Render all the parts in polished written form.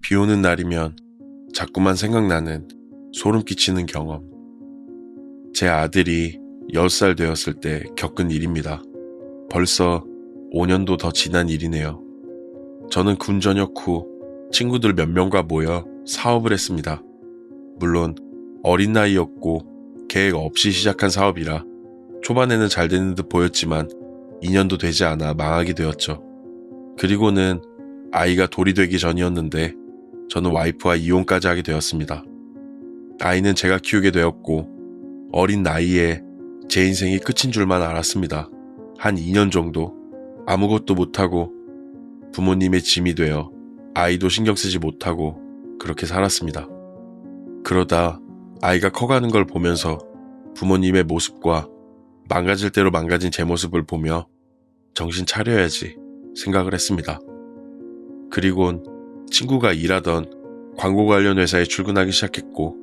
비 오는 날이면 자꾸만 생각나는 소름 끼치는 경험. 제 아들이 10살 되었을 때 겪은 일입니다. 벌써 5년도 더 지난 일이네요. 저는 군 전역 후 친구들 몇 명과 모여 사업을 했습니다. 물론 어린 나이였고 계획 없이 시작한 사업이라 초반에는 잘 되는 듯 보였지만 2년도 되지 않아 망하게 되었죠. 그리고는 아이가 돌이 되기 전이었는데 저는 와이프와 이혼까지 하게 되었습니다. 아이는 제가 키우게 되었고 어린 나이에 제 인생이 끝인 줄만 알았습니다. 한 2년 정도 아무것도 못하고 부모님의 짐이 되어 아이도 신경 쓰지 못하고 그렇게 살았습니다. 그러다 아이가 커가는 걸 보면서 부모님의 모습과 망가질 대로 망가진 제 모습을 보며 정신 차려야지 생각을 했습니다. 그리곤 친구가 일하던 광고 관련 회사에 출근하기 시작했고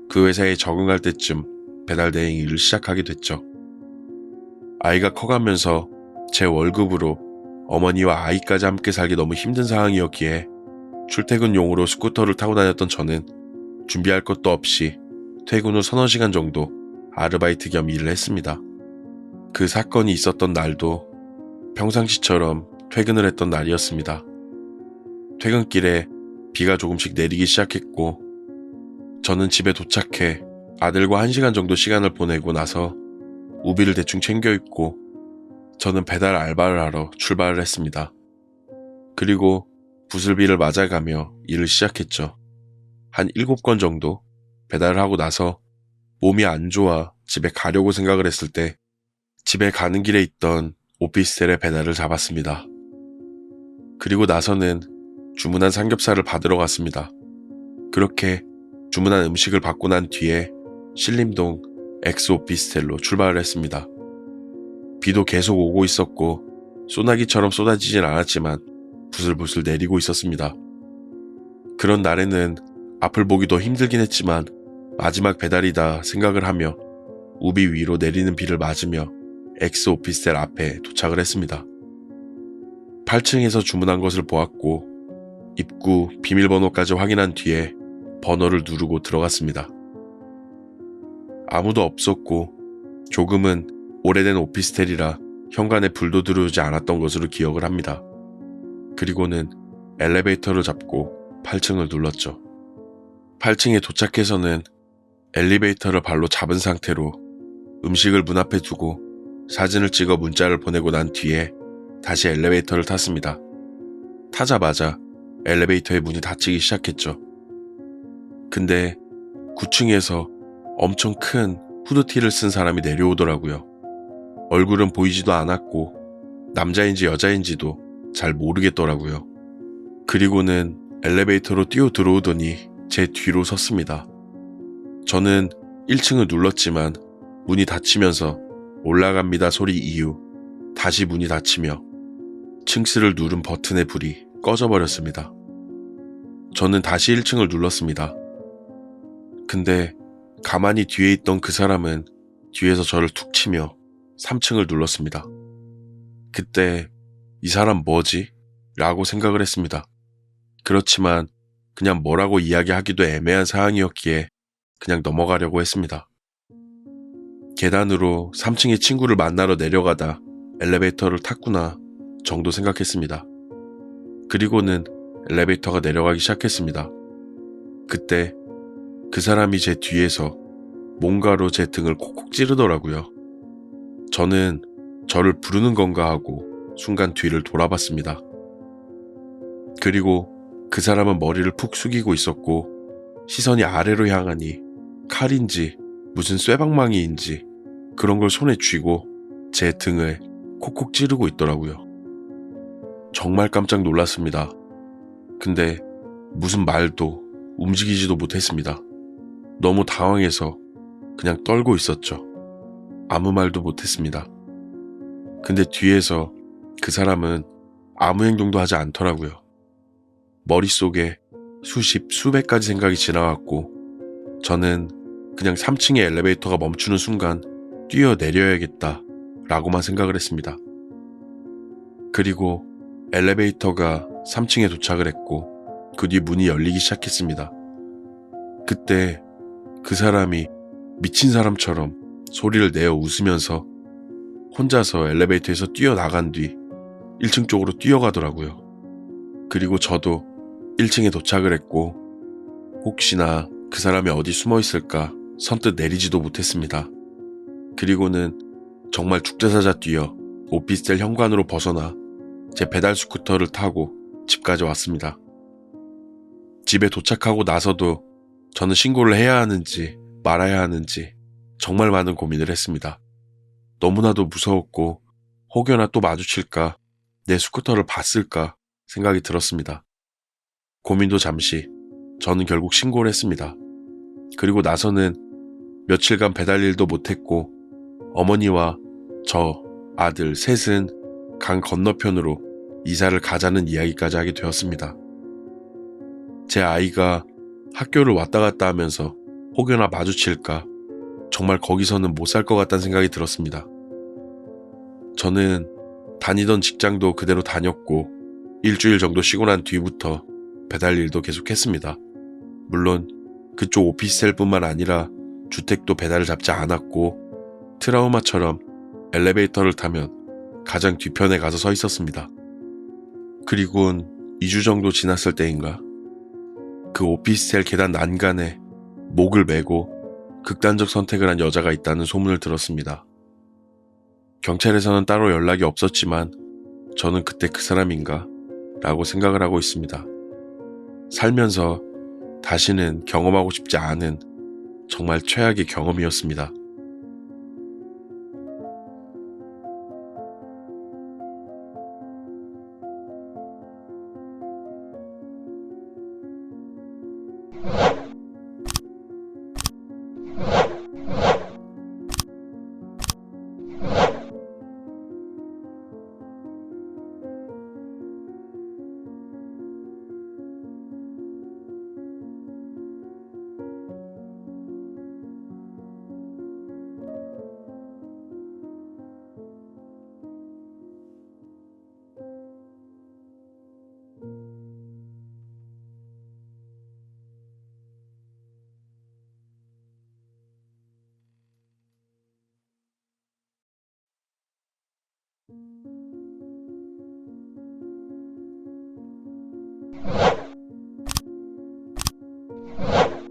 그 회사에 적응할 때쯤 배달 대행 일을 시작하게 됐죠. 아이가 커가면서 제 월급으로 어머니와 아이까지 함께 살기 너무 힘든 상황이었기에 출퇴근용으로 스쿠터를 타고 다녔던 저는 준비할 것도 없이 퇴근 후 서너 시간 정도 아르바이트 겸 일을 했습니다. 그 사건이 있었던 날도 평상시처럼 퇴근을 했던 날이었습니다. 퇴근길에 비가 조금씩 내리기 시작했고 저는 집에 도착해 아들과 1시간 정도 시간을 보내고 나서 우비를 대충 챙겨 입고 저는 배달 알바를 하러 출발을 했습니다. 그리고 부슬비를 맞아가며 일을 시작했죠. 한 7건 정도 배달을 하고 나서 몸이 안 좋아 집에 가려고 생각을 했을 때 집에 가는 길에 있던 오피스텔의 배달을 잡았습니다. 그리고 나서는 주문한 삼겹살을 받으러 갔습니다. 그렇게 주문한 음식을 받고 난 뒤에 신림동 엑스 오피스텔로 출발을 했습니다. 비도 계속 오고 있었고 소나기처럼 쏟아지진 않았지만 부슬부슬 내리고 있었습니다. 그런 날에는 앞을 보기도 힘들긴 했지만 마지막 배달이다 생각을 하며 우비 위로 내리는 비를 맞으며 엑스 오피스텔 앞에 도착을 했습니다. 8층에서 주문한 것을 보았고 입구 비밀번호까지 확인한 뒤에 번호를 누르고 들어갔습니다. 아무도 없었고 조금은 오래된 오피스텔이라 현관에 불도 들어오지 않았던 것으로 기억을 합니다. 그리고는 엘리베이터를 잡고 8층을 눌렀죠. 8층에 도착해서는 엘리베이터를 발로 잡은 상태로 음식을 문 앞에 두고 사진을 찍어 문자를 보내고 난 뒤에 다시 엘리베이터를 탔습니다. 타자마자 엘리베이터의 문이 닫히기 시작했죠. 근데 9층에서 엄청 큰 후드티를 쓴 사람이 내려오더라고요. 얼굴은 보이지도 않았고 남자인지 여자인지도 잘 모르겠더라고요. 그리고는 엘리베이터로 뛰어 들어오더니 제 뒤로 섰습니다. 저는 1층을 눌렀지만 문이 닫히면서 올라갑니다 소리 이후 다시 문이 닫히며 층스를 누른 버튼의 불이 꺼져버렸습니다. 저는 다시 1층을 눌렀습니다. 근데 가만히 뒤에 있던 그 사람은 뒤에서 저를 툭 치며 3층을 눌렀습니다. 그때 이 사람 뭐지? 라고 생각을 했습니다. 그렇지만 그냥 뭐라고 이야기하기도 애매한 상황이었기에 그냥 넘어가려고 했습니다. 계단으로 3층의 친구를 만나러 내려가다 엘리베이터를 탔구나 정도 생각했습니다. 그리고는 엘리베이터가 내려가기 시작했습니다. 그때 그 사람이 제 뒤에서 뭔가로 제 등을 콕콕 찌르더라고요. 저는 저를 부르는 건가 하고 순간 뒤를 돌아봤습니다. 그리고 그 사람은 머리를 푹 숙이고 있었고 시선이 아래로 향하니 칼인지 무슨 쇠방망이인지 그런 걸 손에 쥐고 제 등을 콕콕 찌르고 있더라고요. 정말 깜짝 놀랐습니다. 근데 무슨 말도 움직이지도 못했습니다. 너무 당황해서 그냥 떨고 있었죠. 아무 말도 못했습니다. 근데 뒤에서 그 사람은 아무 행동도 하지 않더라고요. 머릿속에 수십, 수백 가지 생각이 지나갔고 저는 그냥 3층의 엘리베이터가 멈추는 순간 뛰어내려야겠다 라고만 생각을 했습니다. 그리고 엘리베이터가 3층에 도착을 했고 그 뒤 문이 열리기 시작했습니다. 그때 그 사람이 미친 사람처럼 소리를 내어 웃으면서 혼자서 엘리베이터에서 뛰어나간 뒤 1층 쪽으로 뛰어가더라고요. 그리고 저도 1층에 도착을 했고 혹시나 그 사람이 어디 숨어 있을까 선뜻 내리지도 못했습니다. 그리고는 정말 죽자사자 뛰어 오피스텔 현관으로 벗어나 제 배달 스쿠터를 타고 집까지 왔습니다. 집에 도착하고 나서도 저는 신고를 해야 하는지 말아야 하는지 정말 많은 고민을 했습니다. 너무나도 무서웠고 혹여나 또 마주칠까 내 스쿠터를 봤을까 생각이 들었습니다. 고민도 잠시 저는 결국 신고를 했습니다. 그리고 나서는 며칠간 배달 일도 못했고 어머니와 저 아들 셋은 강 건너편으로 이사를 가자는 이야기까지 하게 되었습니다. 제 아이가 학교를 왔다 갔다 하면서 혹여나 마주칠까 정말 거기서는 못 살 것 같다는 생각이 들었습니다. 저는 다니던 직장도 그대로 다녔고 일주일 정도 쉬고 난 뒤부터 배달 일도 계속했습니다. 물론 그쪽 오피스텔뿐만 아니라 주택도 배달을 잡지 않았고 트라우마처럼 엘리베이터를 타면 가장 뒤편에 가서 서 있었습니다. 그리곤 2주 정도 지났을 때인가 그 오피스텔 계단 난간에 목을 메고 극단적 선택을 한 여자가 있다는 소문을 들었습니다. 경찰에서는 따로 연락이 없었지만 저는 그때 그 사람인가 라고 생각을 하고 있습니다. 살면서 다시는 경험하고 싶지 않은 정말 최악의 경험이었습니다.